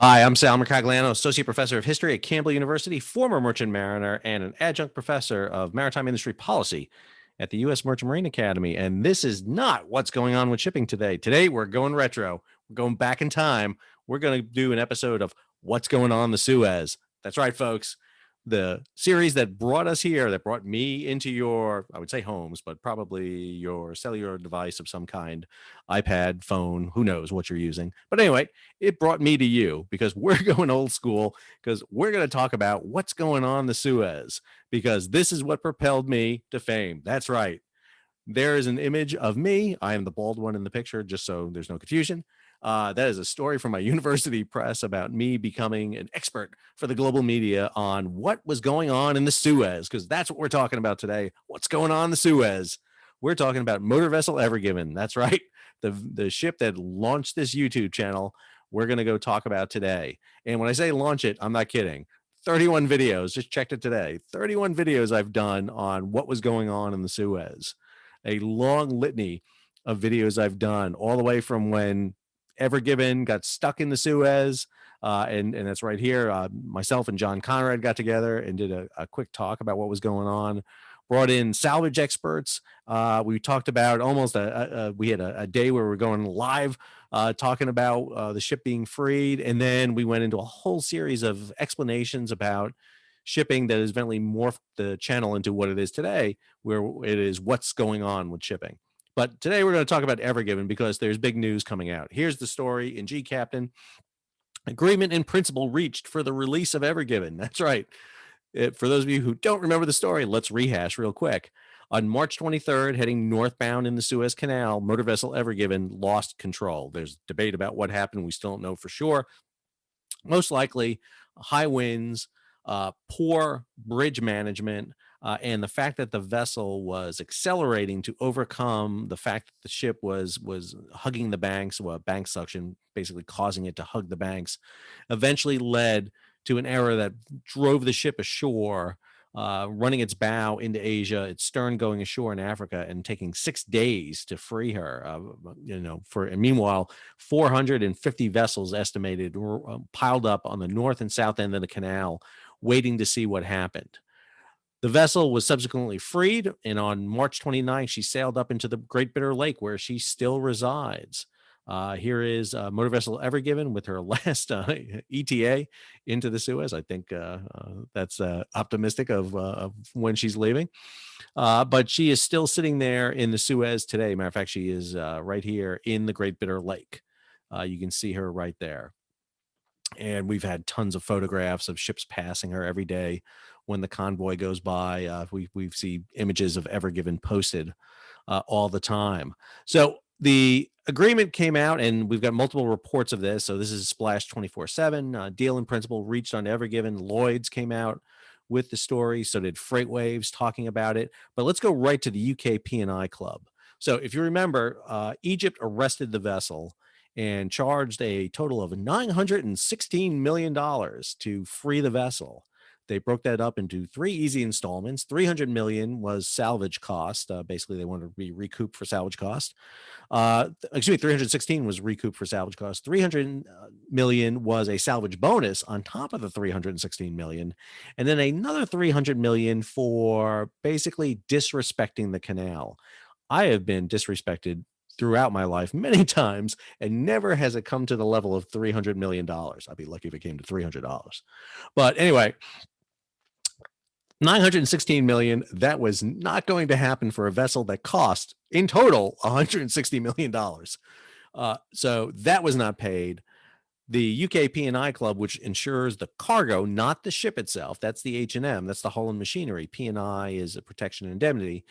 Hi, I'm Sal Mercagliano, Associate Professor of History at Campbell University, former merchant mariner, and an adjunct professor of maritime industry policy at the U.S. Merchant Marine Academy. And this is not what's going on with shipping today. Today, we're going retro. We're going back in time. We're going to do an episode of What's Going On the Suez. That's right, folks. The series that brought us here, that brought me into your, I would say homes, but probably your cellular device of some kind, iPad, phone, who knows what you're using. But anyway, it brought me to you because we're going old school, because we're going to talk about what's going on the Suez, because this is what propelled me to fame. That's right. There is an image of me. I am the bald one in the picture, just so there's no confusion. That is a story from my university press about me becoming an expert for the global media on what was going on in the Suez, because that's what we're talking about today. What's going on in the Suez? We're talking about motor vessel Ever Given. That's right. The ship that launched this YouTube channel, we're going to go talk about today. And when I say launch it, I'm not kidding. 31 videos, just checked it today. 31 videos I've done on what was going on in the Suez. A long litany of videos I've done, all the way from when Ever Given got stuck in the Suez. And that's right here. Myself and John Conrad got together and did a quick talk about what was going on. Brought in salvage experts. We talked about we had a day where we were going live talking about the ship being freed. And then we went into a whole series of explanations about shipping that has eventually morphed the channel into what it is today, where it is what's going on with shipping. But today we're going to talk about Ever Given because there's big news coming out. Here's the story in G Captain. Agreement in principle reached for the release of Ever Given. That's right. For those of you who don't remember the story, let's rehash real quick. On March 23rd, heading northbound in the Suez Canal, motor vessel Ever Given lost control. There's debate about what happened. We still don't know for sure. Most likely, high winds, poor bridge management, and the fact that the vessel was accelerating to overcome the fact that the ship was hugging the banks, bank suction, basically causing it to hug the banks, eventually led to an error that drove the ship ashore, running its bow into Asia, its stern going ashore in Africa, and taking 6 days to free her. And meanwhile, 450 vessels estimated were piled up on the north and south end of the canal, waiting to see what happened. The vessel was subsequently freed, and on March 29th, she sailed up into the Great Bitter Lake, where she still resides. Here is motor vessel Ever Given with her last ETA into the Suez. I think that's optimistic of when she's leaving. But she is still sitting there in the Suez today. Matter of fact, she is right here in the Great Bitter Lake. You can see her right there. And we've had tons of photographs of ships passing her every day when the convoy goes by. We see images of Ever Given posted all the time. So the agreement came out, and we've got multiple reports of this. So this is Splash 24/7. Deal in principle reached on Ever Given. Lloyd's came out with the story. So did Freight Waves talking about it. But let's go right to the UK P&I Club. So if you remember, Egypt arrested the vessel and charged a total of $916 million to free the vessel. They broke that up into 3 easy installments. 300 million was salvage cost. Basically, they wanted to be recouped for salvage cost. 316 was recouped for salvage cost. 300 million was a salvage bonus on top of the 316 million, and then another 300 million for basically disrespecting the canal. I have been disrespected throughout my life many times, and never has it come to the level of $300 million. I'd be lucky if it came to $300. But anyway, 916 million, that was not going to happen for a vessel that cost in total $160 million. So that was not paid. The UK P&I Club, which insures the cargo, not the ship itself, that's the H&M, that's the hull and machinery. P&I is a protection and indemnity.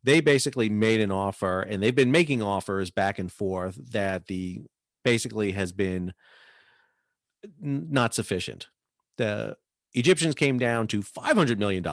They basically made an offer, and they've been making offers back and forth that basically has been not sufficient. The Egyptians came down to $500 million,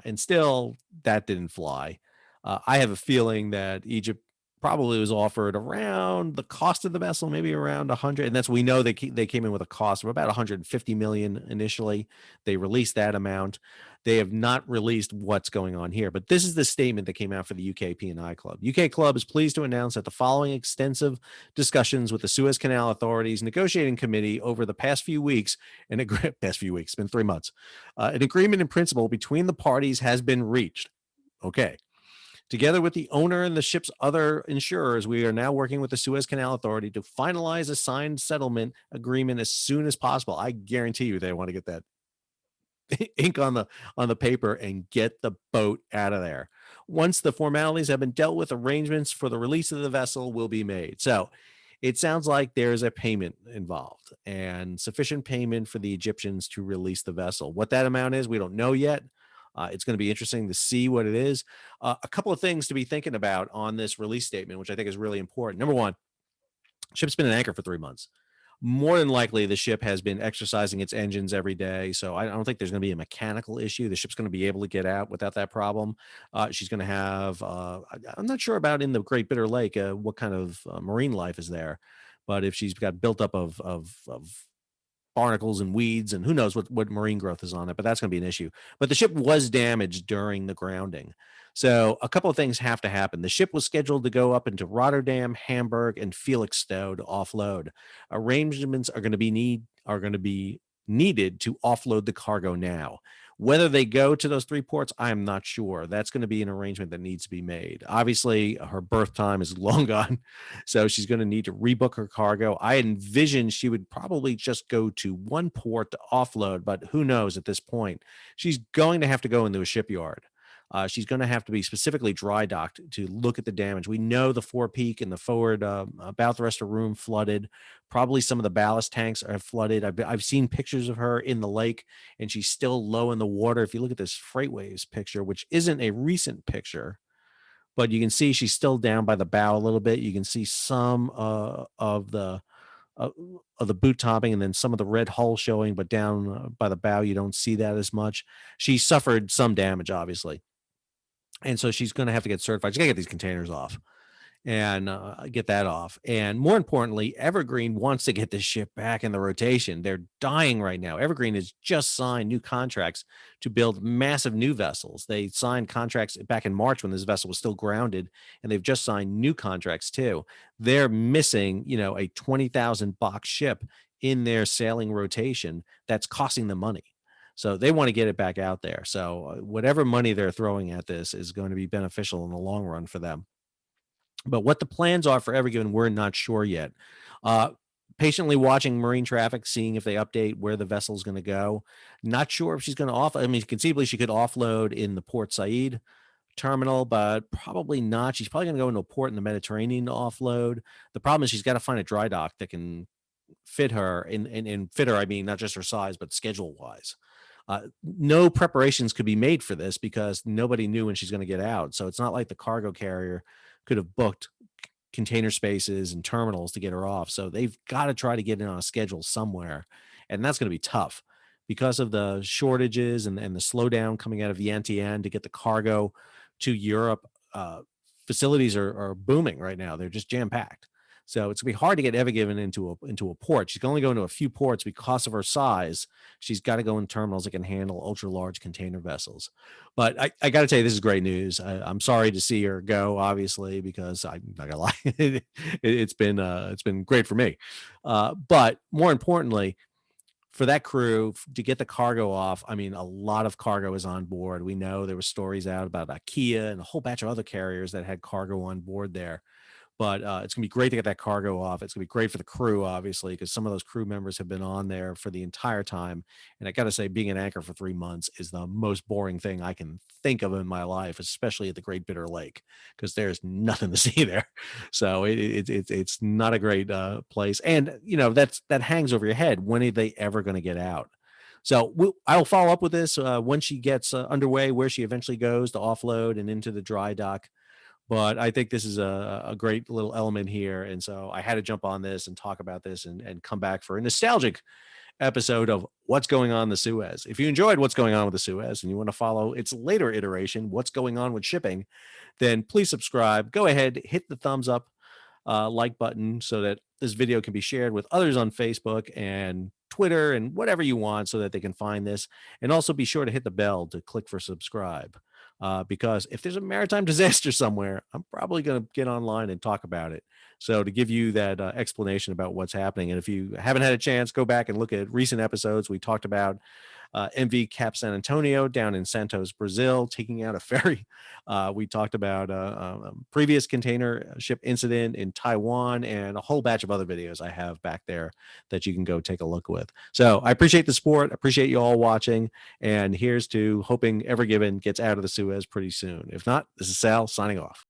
and still that didn't fly. I have a feeling that Egypt probably was offered around the cost of the vessel, maybe around 100. And that's, we know they came in with a cost of about 150 million initially. They released that amount. They have not released what's going on here, but this is the statement that came out for the UK P&I Club. UK Club is pleased to announce that the following extensive discussions with the Suez Canal Authority's negotiating committee over the past few weeks, past few weeks, it's been 3 months, an agreement in principle between the parties has been reached. Okay. Together with the owner and the ship's other insurers, we are now working with the Suez Canal Authority to finalize a signed settlement agreement as soon as possible. I guarantee you they want to get that ink on the paper and get the boat out of there. Once the formalities have been dealt with, arrangements for the release of the vessel will be made. So it sounds like there's a payment involved and sufficient payment for the Egyptians to release the vessel. What that amount is, we don't know yet. It's going to be interesting to see what it is. A couple of things to be thinking about on this release statement, which I think is really important. Number one, ship's been an anchor for 3 months. More than likely, the ship has been exercising its engines every day. So I don't think there's going to be a mechanical issue. The ship's going to be able to get out without that problem. She's going to have, I'm not sure about in the Great Bitter Lake, what kind of marine life is there. But if she's got built up of barnacles and weeds and who knows what marine growth is on it, but that's going to be an issue. But the ship was damaged during the grounding. So a couple of things have to happen. The ship was scheduled to go up into Rotterdam, Hamburg, and Felixstowe to offload. Arrangements are going to be needed to offload the cargo now. Whether they go to those three ports, I am not sure. That's going to be an arrangement that needs to be made. Obviously, her berth time is long gone, so she's going to need to rebook her cargo. I envision she would probably just go to one port to offload, but who knows at this point? She's going to have to go into a shipyard. She's going to have to be specifically dry docked to look at the damage. We know the forepeak and the forward about the rest of the room flooded. Probably some of the ballast tanks are flooded. I've seen pictures of her in the lake, and she's still low in the water. If you look at this Freightways picture, which isn't a recent picture, but you can see she's still down by the bow a little bit. You can see some of the boot topping and then some of the red hull showing, but down by the bow, you don't see that as much. She suffered some damage, obviously. And so she's going to have to get certified. She's got to get these containers off and get that off. And more importantly, Evergreen wants to get this ship back in the rotation. They're dying right now. Evergreen has just signed new contracts to build massive new vessels. They signed contracts back in March when this vessel was still grounded, and they've just signed new contracts too. They're missing, a 20,000 box ship in their sailing rotation that's costing them money. So they want to get it back out there. So whatever money they're throwing at this is going to be beneficial in the long run for them. But what the plans are for Evergreen, we're not sure yet. Patiently watching marine traffic, seeing if they update where the vessel is going to go. Not sure if she's going to conceivably she could offload in the Port Said terminal, but probably not. She's probably going to go into a port in the Mediterranean to offload. The problem is she's got to find a dry dock that can fit her, and fit her, I mean, not just her size, but schedule-wise. No preparations could be made for this because nobody knew when she's going to get out. So it's not like the cargo carrier could have booked container spaces and terminals to get her off. So they've got to try to get in on a schedule somewhere. And that's going to be tough because of the shortages and the slowdown coming out of Vientiane to get the cargo to Europe. Facilities are booming right now. They're just jam-packed. So it's going to be hard to get Evergiven into a port. She can only go into a few ports because of her size. She's got to go in terminals that can handle ultra large container vessels. But I got to tell you, this is great news. I'm sorry to see her go, obviously, because I'm not gonna lie, it's been great for me. But more importantly, for that crew to get the cargo off, I mean, a lot of cargo is on board. We know there were stories out about IKEA and a whole batch of other carriers that had cargo on board there. But it's going to be great to get that cargo off. It's going to be great for the crew, obviously, because some of those crew members have been on there for the entire time. And I got to say, being an anchor for 3 months is the most boring thing I can think of in my life, especially at the Great Bitter Lake, because there's nothing to see there. So it's not a great place. And, that hangs over your head. When are they ever going to get out? So I'll follow up with this when she gets underway, where she eventually goes to offload and into the dry dock. But I think this is a great little element here. And so I had to jump on this and talk about this and come back for a nostalgic episode of what's going on in the Suez. If you enjoyed what's going on with the Suez and you want to follow its later iteration, what's going on with shipping, then please subscribe. Go ahead, hit the thumbs up, like button so that this video can be shared with others on Facebook and Twitter and whatever you want so that they can find this. And also be sure to hit the bell to click for subscribe. Because if there's a maritime disaster somewhere, I'm probably going to get online and talk about it. So to give you that explanation about what's happening, and if you haven't had a chance, go back and look at recent episodes. We talked about MV Cap San Antonio down in Santos, Brazil, taking out a ferry. We talked about previous container ship incident in Taiwan and a whole batch of other videos I have back there that you can go take a look with. So I appreciate the support. Appreciate you all watching. And here's to hoping Ever Given gets out of the Suez pretty soon. If not, this is Sal signing off.